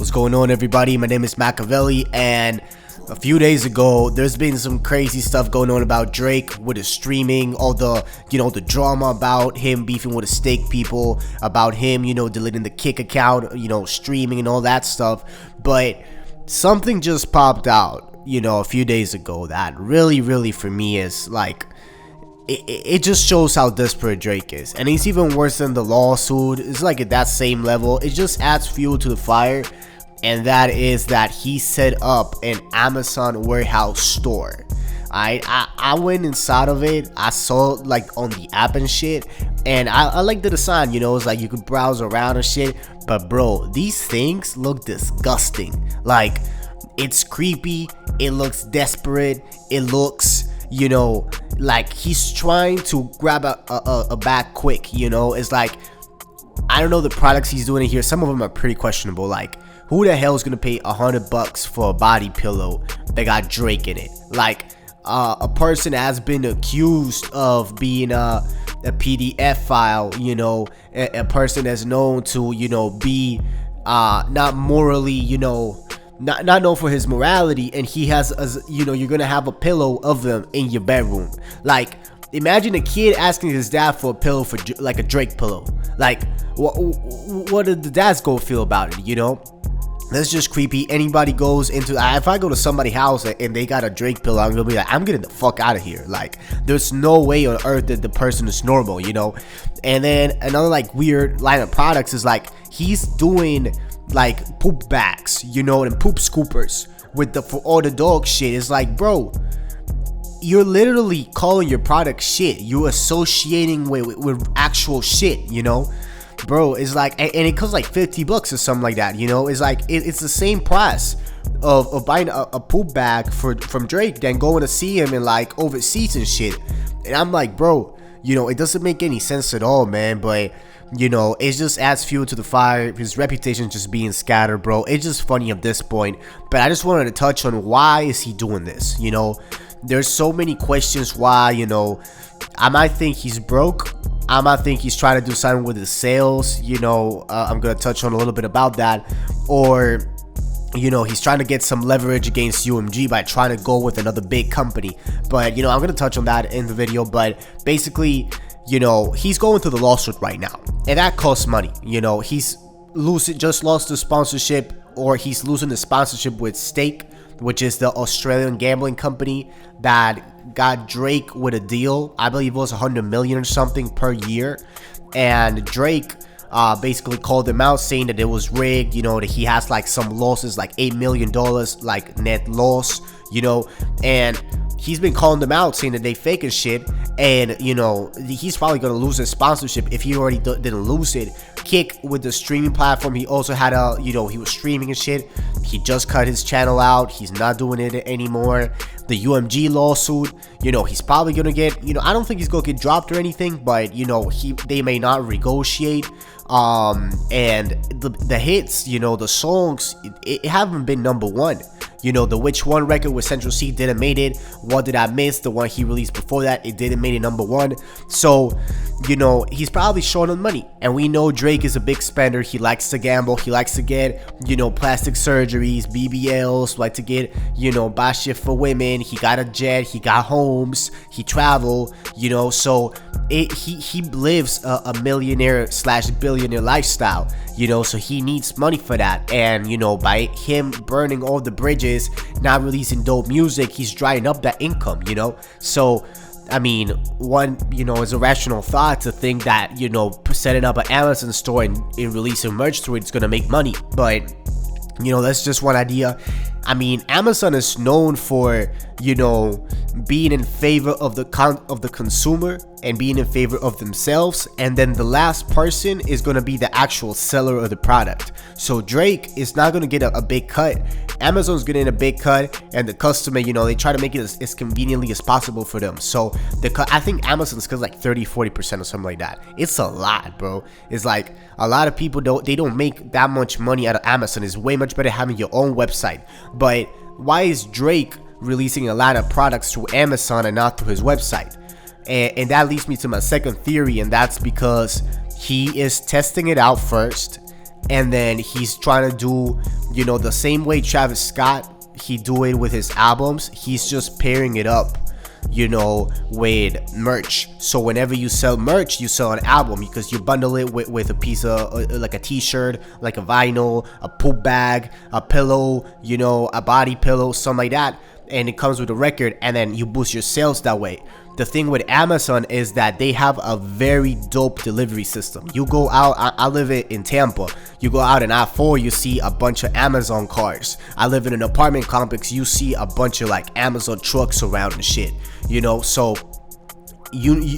What's going on, everybody? My name is Machiavelli, and a few days ago there's been some crazy stuff going on about Drake with his streaming, all the the drama about him beefing with the steak people, about him deleting the Kick account, streaming and all that stuff. But something just popped out a few days ago that really for me is like, it just shows how desperate Drake is, and it's even worse than the lawsuit. It's like at that same level. It just adds fuel to the fire, and that is that he set up an Amazon warehouse store. I went inside of it. I saw it like on the app and shit, and I like the design. It's like you could browse around and shit. But bro, these things look disgusting. Like, it's creepy. It looks desperate. It looks like he's trying to grab a bag quick. It's like, I don't know the products he's doing in here. Some of them are pretty questionable. Like, who the hell is gonna pay $100 for a body pillow that got Drake in it? Like, a person has been accused of being a PDF file. A person that's known to be not morally not known for his morality, and he has you're gonna have a pillow of them in your bedroom. Like, imagine a kid asking his dad for a pillow, for like a Drake pillow. Like, what did the dads go feel about it? That's just creepy. Anybody goes into, if I go to somebody's house and they got a Drake pillow, I'm gonna be like, I'm getting the fuck out of here. Like, there's no way on earth that the person is normal. And then another like weird line of products is like, he's doing like poop bags, and poop scoopers with for all the dog shit. It's like, bro, you're literally calling your product shit. You're associating with actual shit, bro. It's like, and it costs like $50 or something like that. It's like, it's the same price of buying a poop bag from Drake than going to see him in like overseas and shit. And I'm like, bro, it doesn't make any sense at all, man. But it just adds fuel to the fire. His reputation just being scattered, bro. It's just funny at this point. But I just wanted to touch on, why is he doing this? There's so many questions why. I might think he's broke. I might think he's trying to do something with his sales. I'm gonna touch on a little bit about that. Or he's trying to get some leverage against UMG by trying to go with another big company. But I'm gonna touch on that in the video. But basically, he's going through the lawsuit right now, and that costs money. He's just lost the sponsorship, or he's losing the sponsorship with Stake, which is the Australian gambling company that got Drake with a deal. I believe it was 100 million or something per year, and Drake basically called him out, saying that it was rigged. That he has like some losses, like $8 million like net loss. And he's been calling them out, saying that they fake and shit. And he's probably gonna lose his sponsorship if he already didn't lose it. Kick, with the streaming platform, he also had a he was streaming and shit. He just cut his channel out. He's not doing it anymore. The UMG lawsuit, he's probably gonna get, I don't think he's gonna get dropped or anything, but they may not negotiate. And the hits, the songs, it haven't been number one. The Which One record with Central C didn't make it. What Did I Miss, the one he released before that, it didn't make it number one. So he's probably short on money, and we know Drake is a big spender. He likes to gamble. He likes to get plastic surgeries, BBLs, like to get buy shit for women. He got a jet, he got homes, he travel, so he lives a millionaire / billionaire lifestyle, so he needs money for that. And by him burning all the bridges, not releasing dope music, he's drying up that income. So I mean, one, is a rational thought to think that setting up an Amazon store and releasing merch through it's gonna make money. But that's just one idea. I mean, Amazon is known for being in favor of the consumer and being in favor of themselves, and then the last person is going to be the actual seller of the product. So Drake is not going to get a big cut. Amazon's getting a big cut, and the customer, they try to make it as conveniently as possible for them. So I think Amazon's cuts like 30-40% or something like that. It's a lot, bro. It's like a lot of people don't make that much money out of Amazon. It's way much better having your own website. But why is Drake releasing a lot of products through Amazon and not through his website? And that leads me to my second theory, and that's because he is testing it out first, and then he's trying to do, you know, the same way Travis Scott he do it with his albums. He's just pairing it up, you know, with merch. So whenever you sell merch, you sell an album, because you bundle it with a piece of like a t-shirt, like a vinyl, a poop bag, a pillow, you know, a body pillow, something like that, and it comes with a record, and then you boost your sales that way. The thing with Amazon is that they have a very dope delivery system. You go out, I live in Tampa, you go out in I-4, you see a bunch of Amazon cars. I live in an apartment complex, you see a bunch of like Amazon trucks around and shit, you know. So you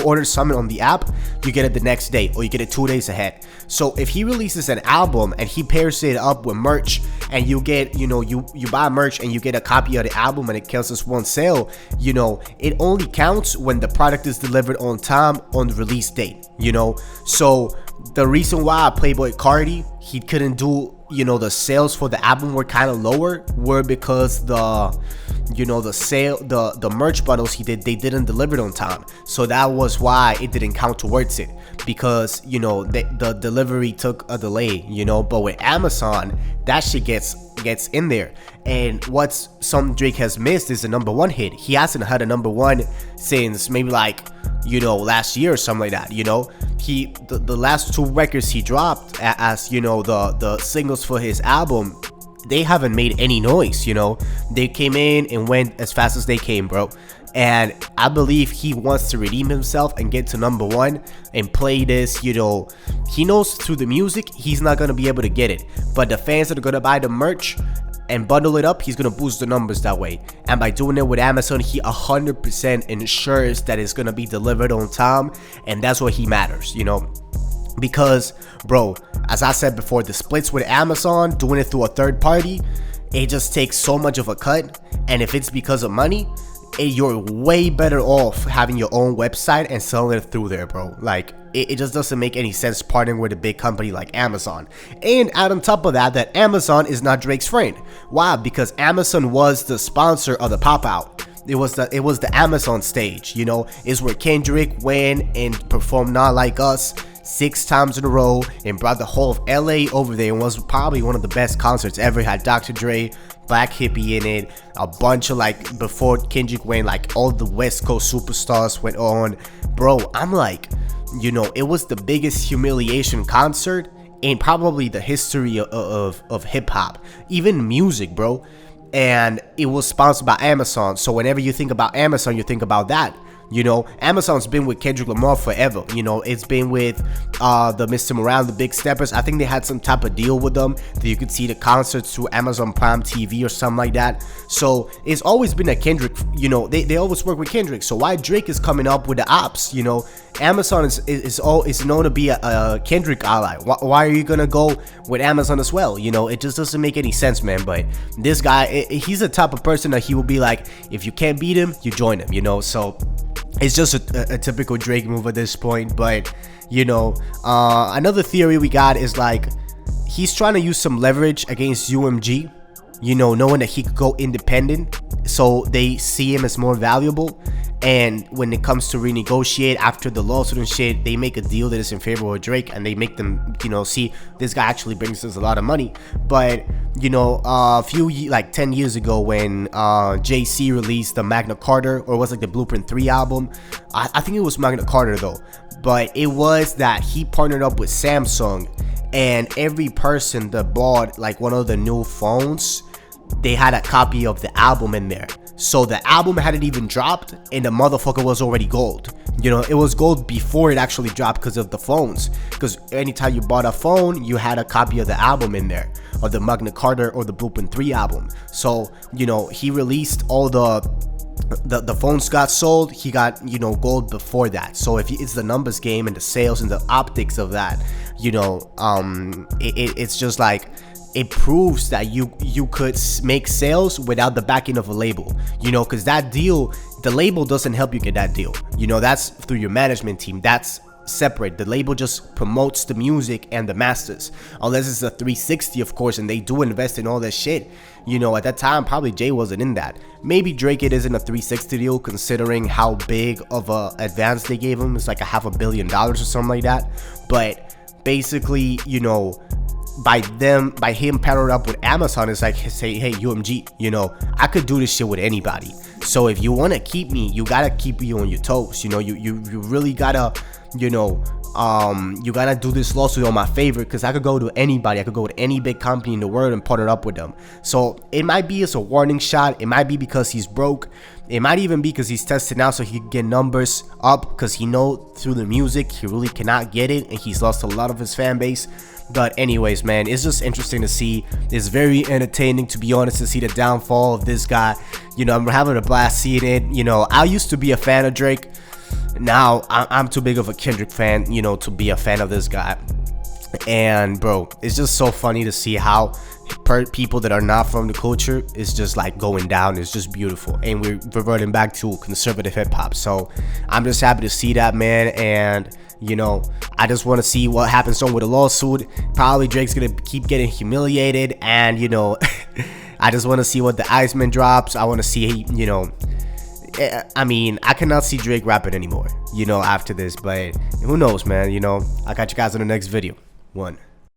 order something on the app, you get it the next day, or you get it 2 days ahead. So if he releases an album and he pairs it up with merch, and you get, you know, you buy merch and you get a copy of the album and it counts as one sale, you know, it only counts when the product is delivered on time on the release date, you know. So the reason why Playboy Cardi, he couldn't do, you know, the sales for the album were kind of lower, were because the, you know, the merch bundles he did, they didn't deliver it on time. So that was why it didn't count towards it, because, you know, the delivery took a delay, you know. But with Amazon, that shit gets in there. And what's some Drake has missed is a #1 hit. He hasn't had a #1 since maybe like, you know, last year or something like that, you know. The last 2 records he dropped as, you know, the singles for his album, they haven't made any noise, you know. They came in and went as fast as they came, bro. And I believe he wants to redeem himself and get to #1 and play this, you know. He knows through the music he's not gonna be able to get it, but the fans that are gonna buy the merch and bundle it up, he's gonna boost the numbers that way. And by doing it with Amazon, he 100% ensures that it's gonna be delivered on time, and that's what he matters, you know. Because, bro, as I said before, the splits with Amazon, doing it through a third party, it just takes so much of a cut. And if it's because of money, you're way better off having your own website and selling it through there, bro. Like, it just doesn't make any sense partnering with a big company like Amazon. And add on top of that Amazon is not Drake's friend. Why? Because Amazon was the sponsor of the pop out. It was the Amazon stage, you know. It's where Kendrick went and performed Not Like Us 6 times in a row and brought the whole of LA over there, and was probably one of the best concerts ever. It had Dr. Dre, Black Hippie in it, a bunch of, like, before Kendrick went, like, all the West Coast superstars went on. Bro, I'm like, you know, it was the biggest humiliation concert in probably the history of hip-hop, even music, bro. And it was sponsored by Amazon. So whenever you think about Amazon, you think about that. You know, Amazon's been with Kendrick Lamar forever. You know, it's been with the Mr. Morale, the Big Steppers. I think they had some type of deal with them that you could see the concerts through Amazon Prime TV or something like that. So it's always been a Kendrick, you know, they always work with Kendrick. So why Drake is coming up with the ops, you know, Amazon is known to be a Kendrick ally. Why are you gonna go with Amazon as well? You know, it just doesn't make any sense, man. But this guy, he's the type of person that he will be like, if you can't beat him, you join him, you know. So it's just a typical Drake move at this point. But, you know, another theory we got is like he's trying to use some leverage against UMG, you know, knowing that he could go independent, so they see him as more valuable. And when it comes to renegotiate after the lawsuit and shit, they make a deal that is in favor of Drake, and they make them, you know, see this guy actually brings us a lot of money. But, you know, a few, like 10 years ago when JC released the Magna Carta, or it was like the Blueprint 3 album, I think it was Magna Carta though, but it was that he partnered up with Samsung, and every person that bought like one of the new phones, they had a copy of the album in there. So the album hadn't even dropped and the motherfucker was already gold. You know, it was gold before it actually dropped because of the phones. Because anytime you bought a phone, you had a copy of the album in there, or the Magna Carta or the Blueprint 3 album. So, you know, he released all the phones got sold, he got, you know, gold before that. So if it's the numbers game and the sales and the optics of that, you know, it's just like, it proves that you could make sales without the backing of a label, you know, because that deal, the label doesn't help you get that deal, you know. That's through your management team. That's separate. The label just promotes the music and the masters, unless it's a 360, of course, and they do invest in all that shit. You know, at that time probably Jay wasn't in that. Maybe Drake, it isn't a 360 deal considering how big of a advance they gave him. It's like $500 million or something like that. But basically, you know, by him pairing up with Amazon, it's like, say, hey, UMG, you know, I could do this shit with anybody. So if you want to keep me, you gotta keep you on your toes. You know, you really gotta, you know, you gotta do this lawsuit on my favor, because I could go to anybody. I could go to any big company in the world and partner up with them. So it might be as a warning shot. It might be because he's broke. It might even be because he's testing out so he can get numbers up, because he know through the music he really cannot get it, and he's lost a lot of his fan base. But anyways, man, it's just interesting to see. It's very entertaining, to be honest, to see the downfall of this guy. You know, I'm having a blast seeing it. You know, I used to be a fan of Drake. Now I'm too big of a Kendrick fan, you know, to be a fan of this guy. And bro, it's just so funny to see how people that are not from the culture is just like going down. It's just beautiful, and we're reverting back to conservative hip-hop. So I'm just happy to see that, man. And you know, I just want to see what happens on with a lawsuit. Probably Drake's gonna keep getting humiliated, and you know, I just want to see what the Iceman drops. I want to see, you know, I mean, I cannot see Drake rapping anymore, you know, after this. But who knows, man? You know, I got you guys in the next video. One.